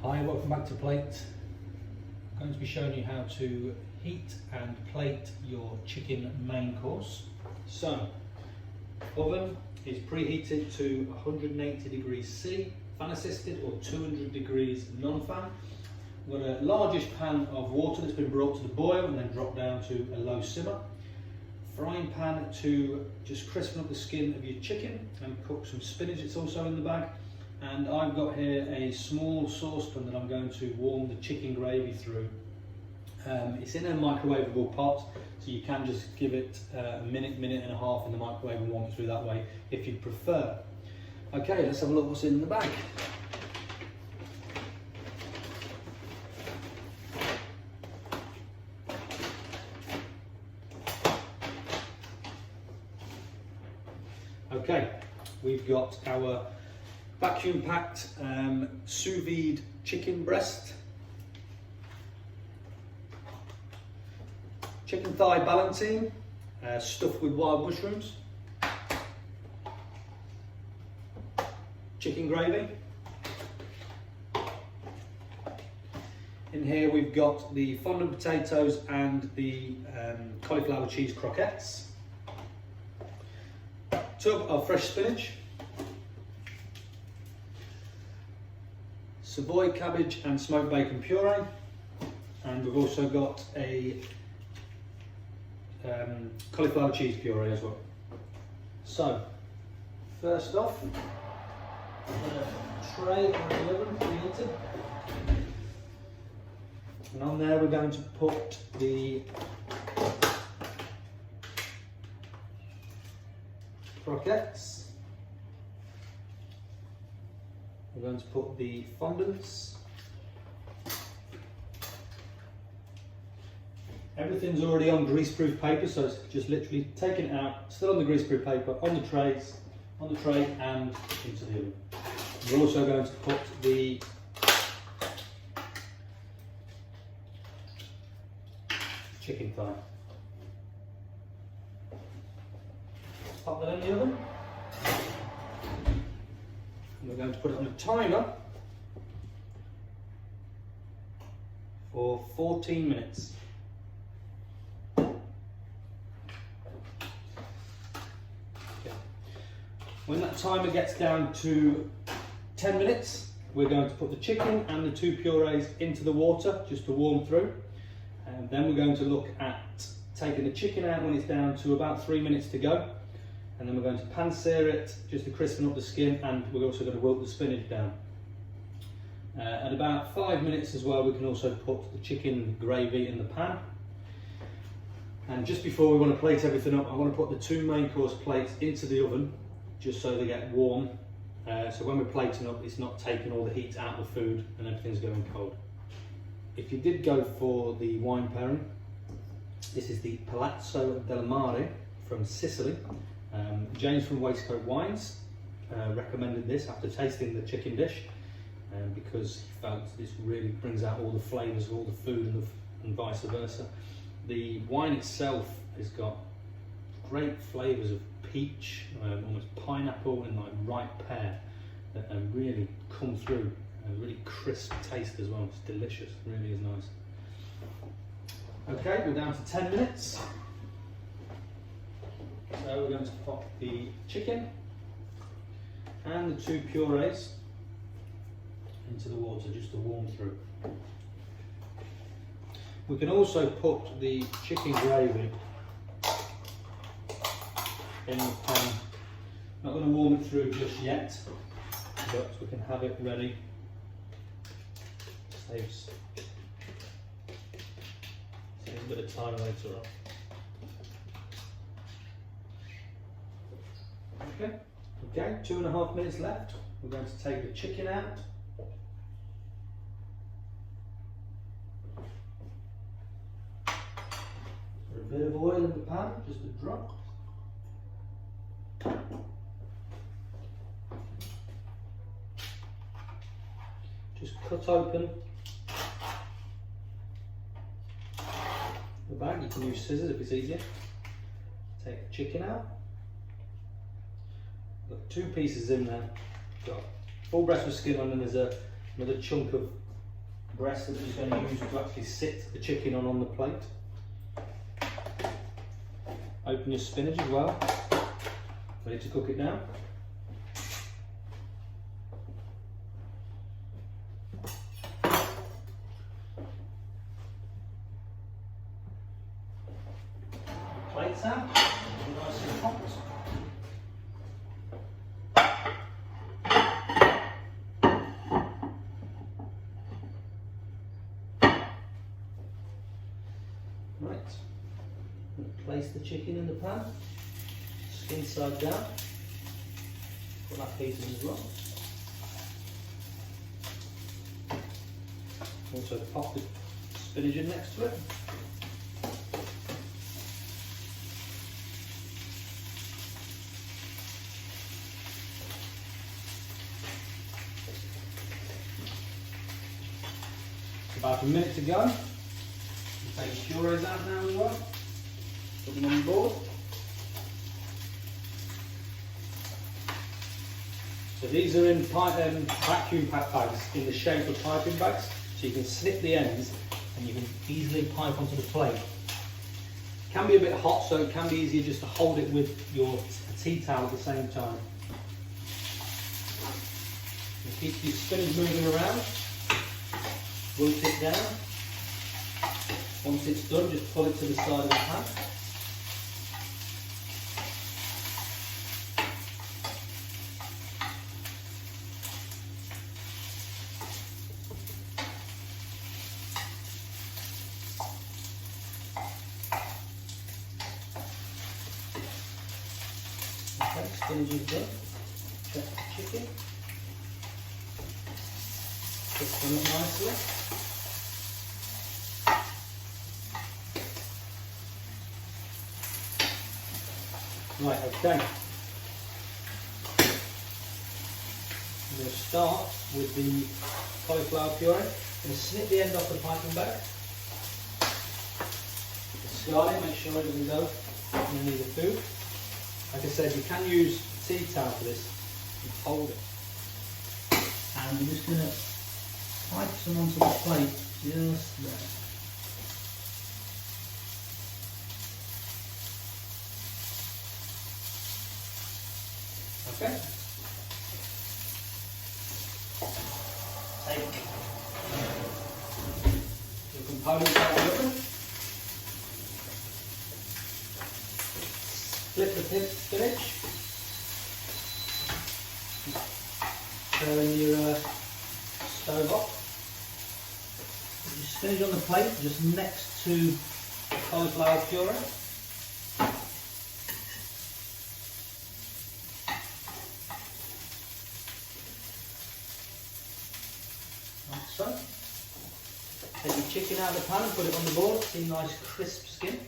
Hi, welcome back to Plate. I'm going to be showing you how to heat and plate your chicken main course. So, oven is preheated to 180 degrees C, fan assisted, or 200 degrees non-fan. We've got a largish pan of water that's been brought to the boil and then dropped down to a low simmer. Frying pan to just crispen up the skin of your chicken and cook some spinach, it's also in the bag. And I've got here a small saucepan that I'm going to warm the chicken gravy through. It's in a microwavable pot, so you can just give it a minute and a half in the microwave and warm it through that way if you prefer. Okay, let's have a look what's in the bag. Okay, we've got our vacuum packed sous vide chicken breast, chicken thigh ballantine stuffed with wild mushrooms, chicken gravy. In here we've got the fondant potatoes and the cauliflower cheese croquettes, tub of fresh spinach, Savoy cabbage and smoked bacon puree, and we've also got a cauliflower cheese puree as well. So, first off, a tray on the oven preheated, and on there we're going to put the croquettes. We're going to put the fondants. Everything's already on greaseproof paper, so it's just literally taking it out, still on the greaseproof paper, on the tray and into the oven. We're also going to put the chicken thigh. Pop that in the oven. We're going to put it on a timer for 14 minutes. Okay. When that timer gets down to 10 minutes, we're going to put the chicken and the two purees into the water just to warm through. And then we're going to look at taking the chicken out when it's down to about 3 minutes to go. And then we're going to pan sear it just to crispen up the skin, and we're also going to wilt the spinach down. At about 5 minutes as well, we can also put the chicken gravy in the pan. And just before we want to plate everything up, I want to put the two main course plates into the oven just so they get warm. So when we're plating up, it's not taking all the heat out of the food and everything's going cold. If you did go for the wine pairing, this is the Palazzo del Mare from Sicily. James from Waistcoat Wines recommended this after tasting the chicken dish because he felt this really brings out all the flavours of all the food and vice versa. The wine itself has got great flavours of peach, almost pineapple and like ripe pear that really come through. A really crisp taste as well. It's delicious, really is nice. Okay, we're down to 10 minutes. So we're going to pop the chicken and the two purees into the water just to warm through. We can also put the chicken gravy in the pan. Not going to warm it through just yet, but we can have it ready. Saves a bit of time later on. Okay, 2.5 minutes left. We're going to take the chicken out. Put a bit of oil in the pan, just a drop. Just cut open the bag. You can use scissors if it's easier. Take the chicken out. Got two pieces in there. Got full breast with skin on, and there's another chunk of breast that we're just going to use to actually sit the chicken on the plate. Open your spinach as well, ready to cook it down. Plates out, nice and hot. Right, place the chicken in the pan, skin side down, put that piece in as well. Also pop the spinach in next to it. About a minute to go. Take the purees out now as well. Put them on the board. So these are in vacuum pack bags in the shape of piping bags. So you can snip the ends and you can easily pipe onto the plate. It can be a bit hot, so it can be easier just to hold it with your tea towel at the same time. And keep your spinach moving around. Wilt it down. Once it's done, just pull it to the side of the pan. Okay, spinach is done. Check the chicken. Cook them up nicely. Right, okay. I'm going to start with the cauliflower puree. I'm going to snip the end off the piping bag. Discard it, make sure it doesn't go in any of the food. Like I said, you can use a tea towel for this and hold it. And I'm just going to pipe some onto the plate just there. Okay. Take the components out of the oven. Split the spinach. Turn your stove off. Put your spinach on the plate just next to the cauliflower puree. So, take your chicken out of the pan and put it on the board, see nice crisp skin.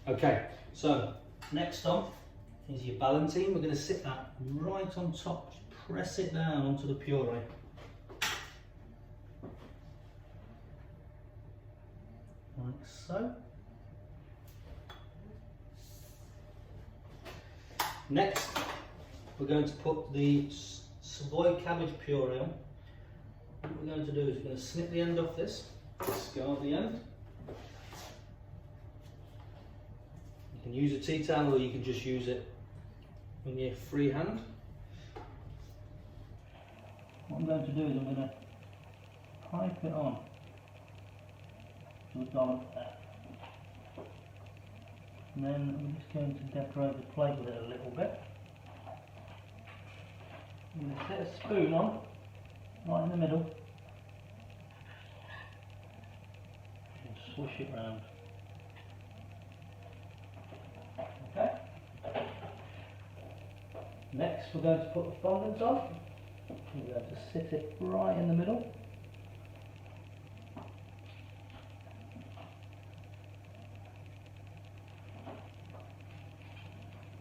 Okay, so next on is your Ballantine. We're going to sit that right on top, just press it down onto the puree. Like so. Next, we're going to put the Savoy cabbage puree on. What we're going to do is we're going to snip the end off this, discard the end. You can use a tea towel or you can just use it in your free hand. What I'm going to do is I'm going to pipe it on to the dollop there. And then I'm just going to decorate the plate with it a little bit. I'm going to set a spoon on, right in the middle, and swish it round. Okay. Next we're going to put the fondant on. We're going to sit it right in the middle.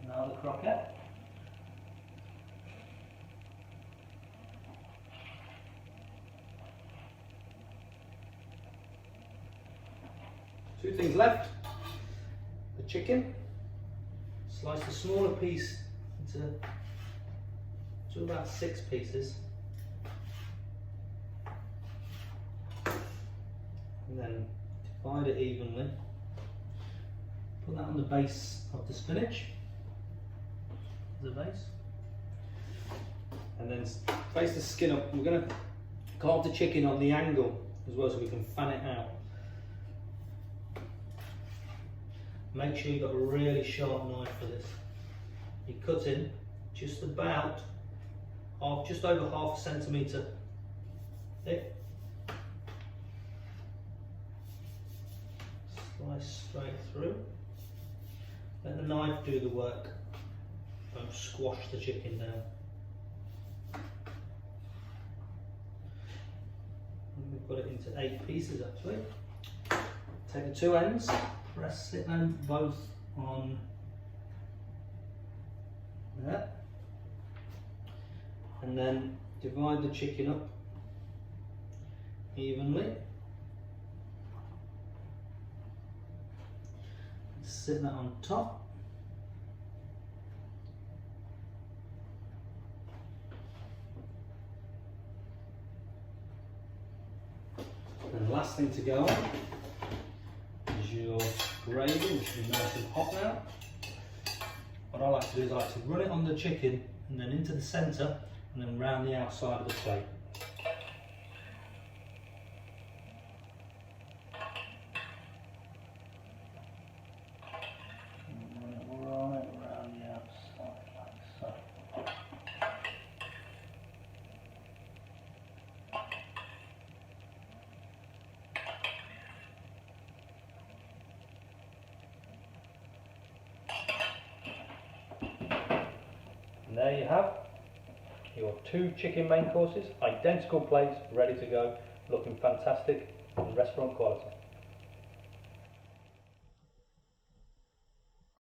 Now the croquette. Two things left. The chicken. Slice the smaller piece into about 6 pieces. and then divide it evenly. Put that on the base of the spinach, the base, and then face the skin up. We're going to carve the chicken on the angle as well so we can fan it out. Make sure you've got a really sharp knife for this. You cut in just about just over half a centimetre thick. Slice straight through. Let the knife do the work. Don't squash the chicken down. And we've got it into 8 pieces actually. Take the 2 ends, press them both on there, and then divide the chicken up evenly. Sit that on top. And the last thing to go on is your gravy, which should be nice and hot now. What I like to do is I like to run it on the chicken and then into the centre and then round the outside of the plate. And there you have your 2 chicken main courses, identical plates, ready to go, looking fantastic and restaurant quality.